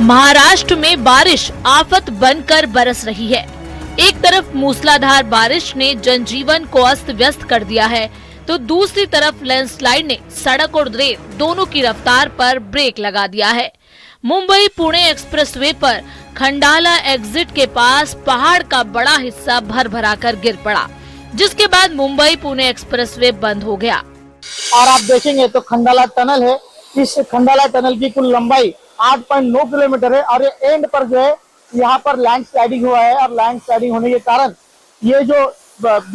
महाराष्ट्र में बारिश आफत बनकर बरस रही है। एक तरफ मूसलाधार बारिश ने जनजीवन को अस्त व्यस्त कर दिया है, तो दूसरी तरफ लैंडस्लाइड ने सड़क और रेल दोनों की रफ्तार पर ब्रेक लगा दिया है। मुंबई पुणे एक्सप्रेसवे पर खंडाला एग्जिट के पास पहाड़ का बड़ा हिस्सा भर भरा कर गिर पड़ा, जिसके बाद मुंबई पुणे एक्सप्रेसवे बंद हो गया। और आप देखेंगे तो खंडाला टनल है। इस खंडाला टनल की कुल लंबाई 8.9 किलोमीटर है और ये एंड पर जो है यहाँ पर लैंड स्लाइडिंग हुआ है। और लैंड स्लाइडिंग होने के कारण ये जो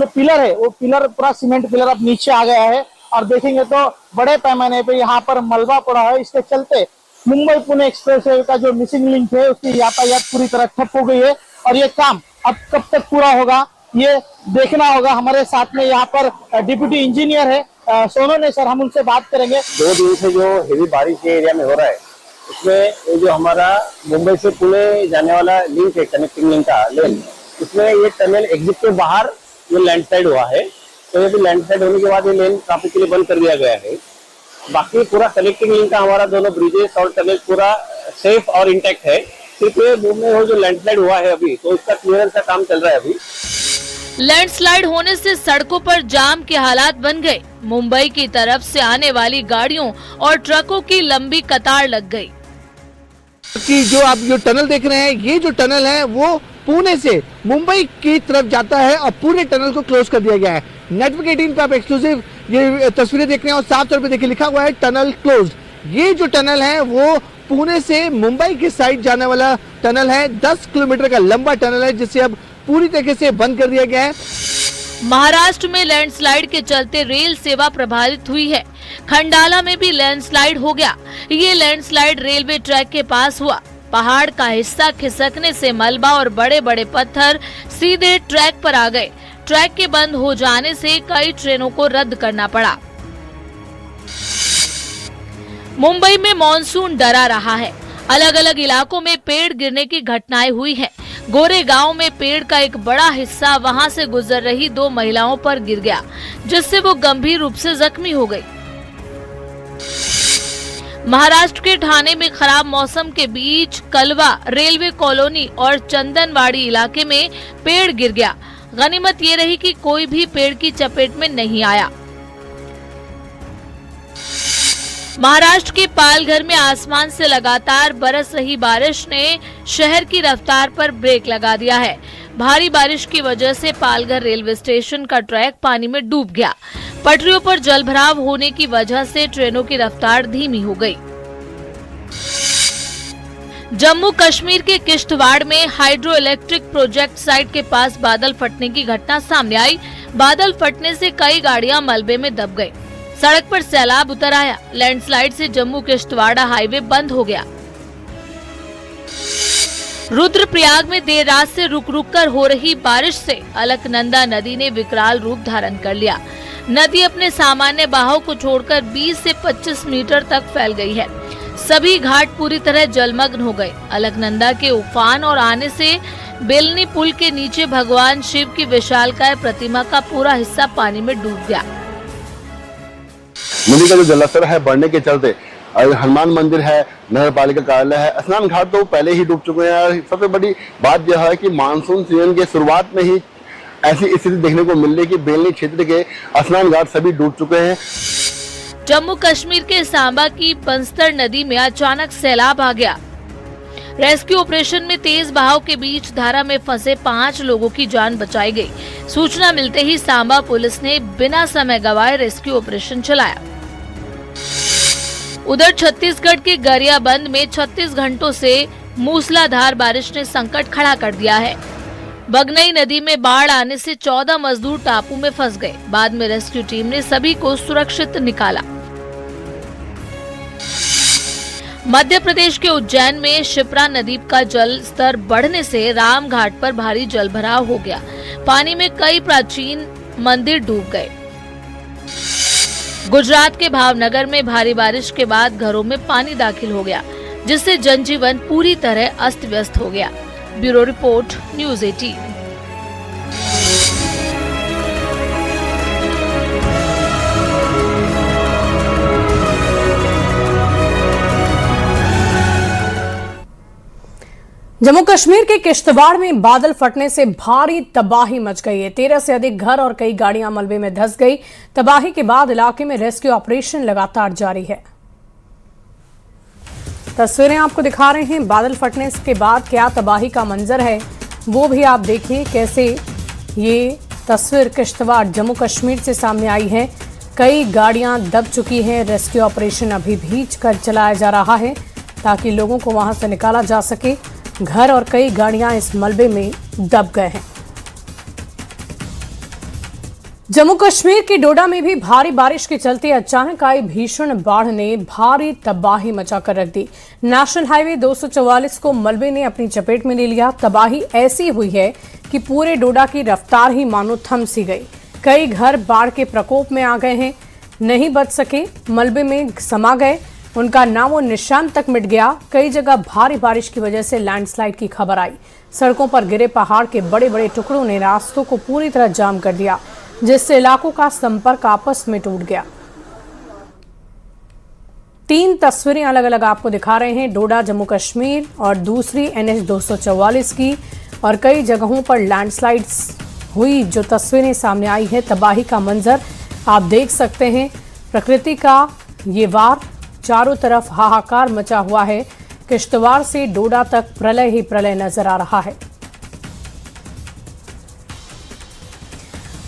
पिलर है वो पिलर पूरा सीमेंट पिलर अब नीचे आ गया है। और देखेंगे तो बड़े पैमाने पे यहाँ पर मलबा पड़ा है। इसके चलते मुंबई पुणे एक्सप्रेसवे का जो मिसिंग लिंक है उसकी यातायात पूरी तरह ठप हो गई है। और ये काम अब कब तक पूरा होगा ये देखना होगा। हमारे साथ में यहाँ पर डिप्टी इंजीनियर है सोनू सर, हम उनसे बात करेंगे। 2 दिन से जो हेवी बारिश के एरिया में हो रहा है उसमें ये जो हमारा मुंबई से पुणे जाने वाला लिंक है, कनेक्टिंग लिंक का लेन, उसमें ये टनल एग्जिट के बाहर ये लैंडस्लाइड हुआ है। तो ये भी लैंडस्लाइड होने के बाद ये लेन ट्रैफिक के लिए बंद कर दिया गया है। बाकी पूरा कनेक्टिंग लिंक का हमारा दोनों ब्रिजेस और टनल पूरा सेफ और इंटैक्ट है। सिर्फ ये मुंबई में जो लैंडस्लाइड हुआ है अभी, तो उसका क्लियरेंस का काम चल रहा है अभी। लैंडस्लाइड होने से सड़कों पर जाम के हालात बन गए। मुंबई की तरफ से आने वाली गाड़ियों और ट्रकों की लंबी कतार लग गई। कि जो आप जो टनल देख रहे हैं, ये जो टनल है वो पुणे से मुंबई की तरफ जाता है और पूरे टनल को क्लोज कर दिया गया है। नेटवर्क 18 पे आप एक्सक्लूसिव ये तस्वीरें देख रहे हैं और साफ तौर पे देखिए लिखा हुआ है टनल क्लोज। ये जो टनल है वो पुणे से मुंबई की साइड जाने वाला टनल है। 10 किलोमीटर का लंबा टनल है जिसे अब पूरी तरीके से बंद कर दिया गया है। महाराष्ट्र में लैंडस्लाइड के चलते रेल सेवा प्रभावित हुई है। खंडाला में भी लैंडस्लाइड हो गया। ये लैंडस्लाइड रेलवे ट्रैक के पास हुआ। पहाड़ का हिस्सा खिसकने से मलबा और बड़े बड़े पत्थर सीधे ट्रैक पर आ गए। ट्रैक के बंद हो जाने से कई ट्रेनों को रद्द करना पड़ा। मुंबई में मॉनसून डरा रहा है। अलग अलग इलाकों में पेड़ गिरने की घटनाएं हुई हैं। गोरेगांव में पेड़ का एक बड़ा हिस्सा वहां से गुजर रही 2 महिलाओं पर गिर गया, जिससे वो गंभीर रूप से जख्मी हो गई। महाराष्ट्र के ठाणे में खराब मौसम के बीच कलवा रेलवे कॉलोनी और चंदनवाड़ी इलाके में पेड़ गिर गया। गनीमत ये रही कि कोई भी पेड़ की चपेट में नहीं आया। महाराष्ट्र के पालघर में आसमान से लगातार बरस रही बारिश ने शहर की रफ्तार पर ब्रेक लगा दिया है। भारी बारिश की वजह से पालघर रेलवे स्टेशन का ट्रैक पानी में डूब गया। पटरियों पर जलभराव होने की वजह से ट्रेनों की रफ्तार धीमी हो गई। जम्मू कश्मीर के किश्तवाड़ में हाइड्रो इलेक्ट्रिक प्रोजेक्ट साइट के पास बादल फटने की घटना सामने आई। बादल फटने से कई गाड़ियां मलबे में दब गई। सड़क पर सैलाब उतर आया। लैंडस्लाइड से जम्मू किश्तवाड़ा हाईवे बंद हो गया। रुद्रप्रयाग में देर रात से रुक रुक कर हो रही बारिश से अलकनंदा नदी ने विकराल रूप धारण कर लिया। नदी अपने सामान्य बहाव को छोड़कर 20 से 25 मीटर तक फैल गई है। सभी घाट पूरी तरह जलमग्न हो गए। अलकनंदा के उफान और आने से बेलनी पुल के नीचे भगवान शिव की विशालकाय प्रतिमा का पूरा हिस्सा पानी में डूब गया। नदी का जो जलस्तर है बढ़ने के चलते हनुमान मंदिर है, नगर पालिका कार्यालय है, स्नान घाट तो पहले ही डूब चुके हैं। और सबसे बड़ी बात यह है कि मानसून सीजन के शुरुआत में ही ऐसी स्थिति देखने को मिल रही है कि बेलनी क्षेत्र के स्नान घाट सभी डूब चुके हैं। जम्मू कश्मीर के सांबा की बंस्तर नदी में अचानक सैलाब आ गया। रेस्क्यू ऑपरेशन में तेज बहाव के बीच धारा में फंसे 5 लोगों की जान बचाई गई। सूचना मिलते ही सांबा पुलिस ने बिना समय गवाए रेस्क्यू ऑपरेशन चलाया। उधर छत्तीसगढ़ के गरियाबंद में 36 घंटों से मूसलाधार बारिश ने संकट खड़ा कर दिया है। बगनई नदी में बाढ़ आने से 14 मजदूर टापू में फंस गए। बाद में रेस्क्यू टीम ने सभी को सुरक्षित निकाला। मध्य प्रदेश के उज्जैन में शिप्रा नदी का जल स्तर बढ़ने से राम घाट पर भारी जलभराव हो गया। पानी में कई प्राचीन मंदिर डूब गए। गुजरात के भावनगर में भारी बारिश के बाद घरों में पानी दाखिल हो गया, जिससे जनजीवन पूरी तरह अस्त व्यस्त हो गया। Bureau report, news 18। Jammu Kashmir के किश्तवाड़ में बादल फटने से भारी तबाही मच गई है। 13 से अधिक घर और कई गाड़ियां मलबे में धंस गई। तबाही के बाद इलाके में रेस्क्यू ऑपरेशन लगातार जारी है। तस्वीरें आपको दिखा रहे हैं। बादल फटने के बाद क्या तबाही का मंजर है वो भी आप देखिए। कैसे ये तस्वीर किश्तवाड़ जम्मू कश्मीर से सामने आई है। कई गाड़ियां दब चुकी हैं। रेस्क्यू ऑपरेशन अभी भी चलाया जा रहा है ताकि लोगों को वहां से निकाला जा सके। घर और कई गाड़ियां इस मलबे में दब गए हैं। जम्मू कश्मीर के डोडा में भी भारी बारिश के चलते अचानक आई भीषण बाढ़ ने भारी तबाही मचाकर रख दी। नेशनल हाईवे 244 को मलबे ने अपनी चपेट में ले लिया। तबाही ऐसी हुई है कि पूरे डोडा की रफ्तार ही मानो थम सी गई। कई घर बाढ़ के प्रकोप में आ गए हैं, नहीं बच सके, मलबे में समा गए, उनका नामो निशान तक मिट गया। कई जगह भारी बारिश की वजह से लैंडस्लाइड की खबर आई। सड़कों पर गिरे पहाड़ के बड़े बड़े टुकड़ों ने रास्तों को पूरी तरह जाम कर दिया, जिससे इलाकों का संपर्क आपस में टूट गया। 3 तस्वीरें अलग अलग आपको दिखा रहे हैं, डोडा जम्मू कश्मीर और दूसरी NH 244 की, और कई जगहों पर लैंडस्लाइड्स हुई जो तस्वीरें सामने आई है। तबाही का मंजर आप देख सकते हैं। प्रकृति का ये वार, चारों तरफ हाहाकार मचा हुआ है। किश्तवाड़ से डोडा तक प्रलय ही प्रलय नजर आ रहा है।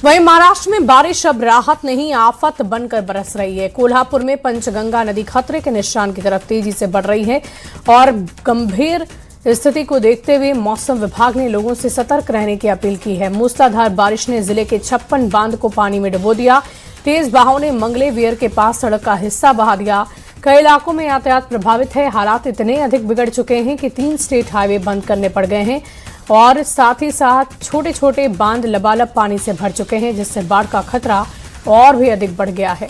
वहीं महाराष्ट्र में बारिश अब राहत नहीं, आफत बनकर बरस रही है। कोल्हापुर में पंचगंगा नदी खतरे के निशान की तरफ तेजी से बढ़ रही है और गंभीर स्थिति को देखते हुए मौसम विभाग ने लोगों से सतर्क रहने की अपील की है। मूसलाधार बारिश ने जिले के 56 बांध को पानी में डुबो दिया। तेज बहाव ने मंगले वियर के पास सड़क का हिस्सा बहा दिया। कई इलाकों में यातायात प्रभावित है। हालात इतने अधिक बिगड़ चुके हैं कि 3 स्टेट हाईवे बंद करने पड़ गए हैं और साथ ही साथ छोटे छोटे बांध लबालब पानी से भर चुके हैं, जिससे बाढ़ का खतरा और भी अधिक बढ़ गया है।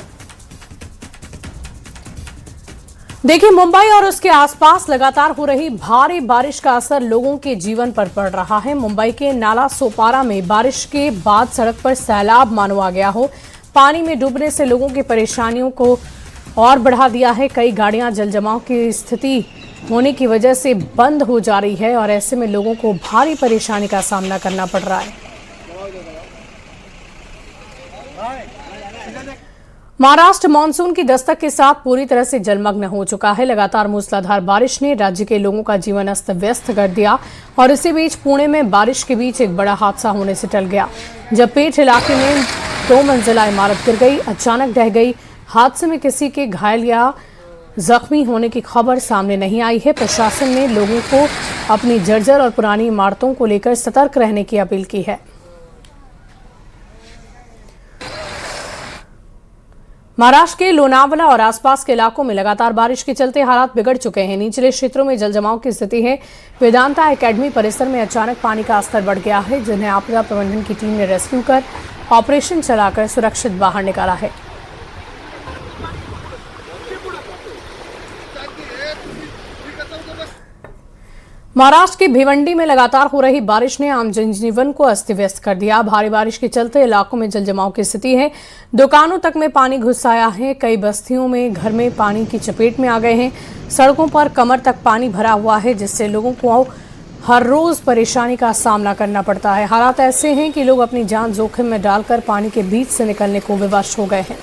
देखिए, मुंबई और उसके आसपास लगातार हो रही भारी बारिश का असर लोगों के जीवन पर पड़ रहा है। मुंबई के नाला सोपारा में बारिश के बाद सड़क पर सैलाब मानो आ गया हो। पानी में डूबने से लोगों की परेशानियों को और बढ़ा दिया है। कई गाड़ियां जलजमाव की स्थिति होने की वजह से बंद हो जा रही है और ऐसे में लोगों को भारी परेशानी का सामना करना पड़ रहा है। महाराष्ट्र मानसून की दस्तक के साथ पूरी तरह से जलमग्न हो चुका है। लगातार मूसलाधार बारिश ने राज्य के लोगों का जीवन अस्त व्यस्त कर दिया और इसी बीच पुणे में बारिश के बीच एक बड़ा हादसा होने से टल गया, जब पेठ इलाके में 2 मंजिला इमारत गिर गई, अचानक ढह गई। हादसे में किसी के घायल या जख्मी होने की खबर सामने नहीं आई है। प्रशासन ने लोगों को अपनी जर्जर और पुरानी इमारतों को लेकर सतर्क रहने की अपील की है। महाराष्ट्र के लोनावला और आसपास के इलाकों में लगातार बारिश के चलते हालात बिगड़ चुके हैं। निचले क्षेत्रों में जलजमाव की स्थिति है। वेदांता एकेडमी परिसर में अचानक पानी का स्तर बढ़ गया है, जिन्हें आपदा प्रबंधन की टीम ने रेस्क्यू कर ऑपरेशन चलाकर सुरक्षित बाहर निकाला है। महाराष्ट्र के भिवंडी में लगातार हो रही बारिश ने आम जनजीवन को अस्त व्यस्त कर दिया। भारी बारिश के चलते इलाकों में जलजमाव की स्थिति है। दुकानों तक में पानी घुस आया है। कई बस्तियों में घर में पानी की चपेट में आ गए हैं। सड़कों पर कमर तक पानी भरा हुआ है, जिससे लोगों को हर रोज परेशानी का सामना करना पड़ता है। हालात ऐसे हैं कि लोग अपनी जान जोखिम में डालकर पानी के बीच से निकलने को विवश हो गए हैं।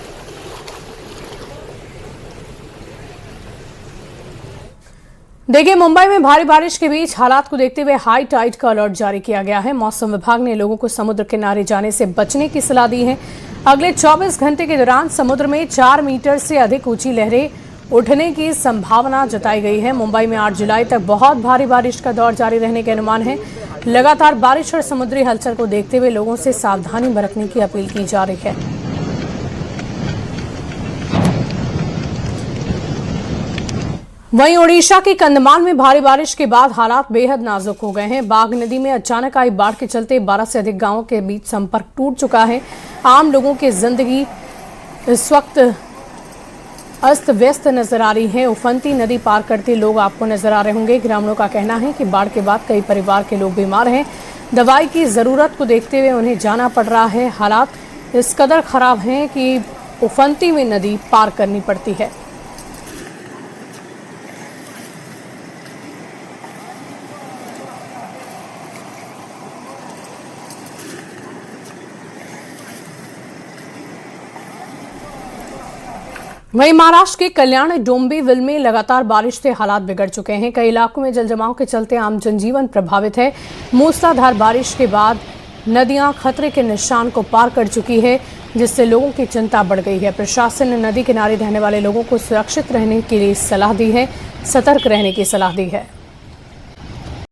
देखिए, मुंबई में भारी बारिश के बीच हालात को देखते हुए हाई टाइड का अलर्ट जारी किया गया है। मौसम विभाग ने लोगों को समुद्र किनारे जाने से बचने की सलाह दी है। अगले 24 घंटे के दौरान समुद्र में 4 मीटर से अधिक ऊंची लहरें उठने की संभावना जताई गई है। मुंबई में 8 जुलाई तक बहुत भारी बारिश का दौर जारी रहने के अनुमान है। लगातार बारिश और समुद्री हलचल को देखते हुए लोगों से सावधानी बरतने की अपील की जा रही है। वहीं ओडिशा के कंधमाल में भारी बारिश के बाद हालात बेहद नाजुक हो गए हैं। बाघ नदी में अचानक आई बाढ़ के चलते 12 से अधिक गांवों के बीच संपर्क टूट चुका है। आम लोगों की जिंदगी इस वक्त अस्त व्यस्त नजर आ रही है। उफनती नदी पार करते लोग आपको नजर आ रहे होंगे। ग्रामीणों का कहना है कि बाढ़ के बाद कई परिवार के लोग बीमार हैं। दवाई की जरूरत को देखते हुए उन्हें जाना पड़ रहा है। हालात इस कदर खराब हैं कि उफनती में नदी पार करनी पड़ती है। वहीं महाराष्ट्र के कल्याण डोंबिवली में लगातार बारिश से हालात बिगड़ चुके हैं। कई इलाकों में जलजमाव के चलते आम जनजीवन प्रभावित है। मूसलाधार बारिश के बाद नदियां खतरे के निशान को पार कर चुकी है, जिससे लोगों की चिंता बढ़ गई है। प्रशासन ने नदी किनारे रहने वाले लोगों को सुरक्षित रहने के लिए सलाह दी है, सतर्क रहने की सलाह दी है।